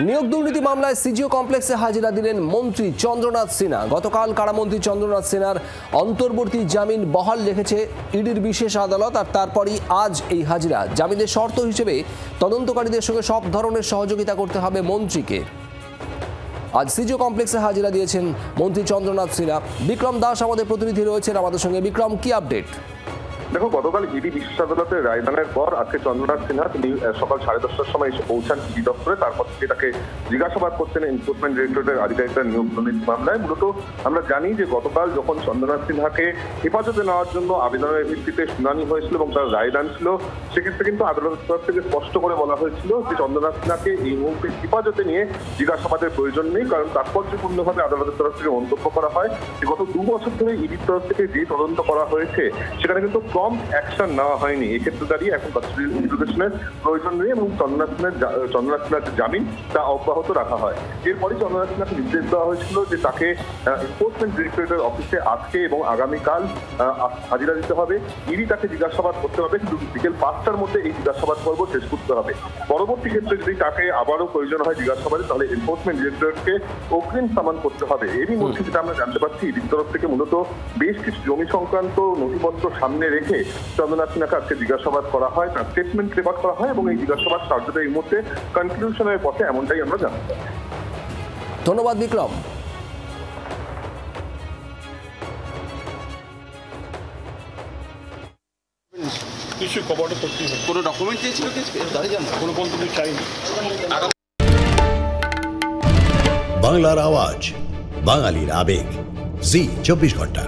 নিয়োগ দুর্নীতি মামলায় সিজিও কমপ্লেক্সে হাজিরা দিলেন মন্ত্রী চন্দ্রনাথ সিনহা। গতকাল কারামন্ত্রী চন্দ্রনাথ সিনহার অন্তর্বর্তী জামিন বহাল রেখেছে ইডির বিশেষ আদালত, আর তারপরই আজ এই হাজিরা। জামিনের শর্ত হিসেবে তদন্তকারীদের সঙ্গে সব ধরনের সহযোগিতা করতে হবে মন্ত্রীকে। আজ সিজিও কমপ্লেক্সে হাজিরা দিয়েছেন মন্ত্রী চন্দ্রনাথ সিনহা। বিক্রম দাস আমাদের প্রতিনিধি রয়েছেন আমাদের সঙ্গে। বিক্রম, কি আপডেট? দেখো, গতকাল ইডি বিশেষ আদালতের রায়দানের পর আজকে চন্দ্রনাথ সিনহা তিনি সকাল 10:30টার সময় এসে পৌঁছান ইডি দপ্তরে। তারপর থেকে তাকে জিজ্ঞাসাবাদ করছেন এনফোর্সমেন্ট ডিরেক্টরেটের আধিকারিকরা নিয়োগ দুর্নীতি মামলায়। মূলত আমরা জানি যে গতকাল যখন চন্দ্রনাথ সিনহাকে হেফাজতে নেওয়ার জন্য আবেদনের ভিত্তিতে শুনানি হয়েছিল এবং তার রায়দান ছিল, সেক্ষেত্রে কিন্তু আদালতের তরফ থেকে স্পষ্ট করে বলা হয়েছিল যে চন্দ্রনাথ সিনহাকে এই মুহূর্তে হেফাজতে নিয়ে জিজ্ঞাসাবাদের প্রয়োজন নেই, কারণ তাৎপর্যপূর্ণভাবে আদালতের তরফ থেকে মন্তব্য করা হয় যে গত 2 বছর ধরে ইডির তরফ থেকে যে তদন্ত করা হয়েছে সেখানে কিন্তু কম অ্যাকশন নেওয়া হয়নি। এক্ষেত্রে দাঁড়িয়ে এখন কাস্টোডিয়াল ইন্টিগ্রেশনের প্রয়োজন নেই এবং চন্দ্রনাথ সিনহার যে জামিন তা অব্যাহত রাখা হয়। এরপরই চন্দ্রনাথ সিনহাকে নির্দেশ দেওয়া হয়েছিল যে তাকে এনফোর্সমেন্ট ডিরেক্টরেটের অফিসে আজকে এবং আগামীকাল হাজিরা দিতে হবে। ইডি তাকে জিজ্ঞাসাবাদ করতে হবে, কিন্তু বিকেল 5টার মধ্যে এই জিজ্ঞাসাবাদ পর্ব শেষ করতে হবে। পরবর্তী ক্ষেত্রে যদি তাকে আবারও প্রয়োজন হয় জিজ্ঞাসাবাদে, তাহলে এনফোর্সমেন্ট ডিরেক্টরেটকে অগ্রিম সামান করতে হবে। এরই মধ্যে যেটা আমরা জানতে পারছি, ইডির তরফ থেকে মূলত বেশ কিছু জমি সংক্রান্ত নথিপত্র সামনে রেখে চন্দ্রনাথ সিনহাকে আজকে জিজ্ঞাসাবাদ করা হয়, তার স্টেটমেন্ট রেকর্ড করা হয় এবং এই জিজ্ঞাসাবাদ কার্যত এই মুহূর্তে কনক্লুশনের পথে, এমনটাই আমরা জানতে পারি। ধন্যবাদ বিক্রম। কিছু কভারটা করতেই হবে। কোনো ডকুমেন্ট চেয়েছিল কি দাঁড়িয়ে যান, কোনো বলতে চাইনি। বাংলার আওয়াজ, বাঙালির আবেগ, জি 24 ঘন্টা।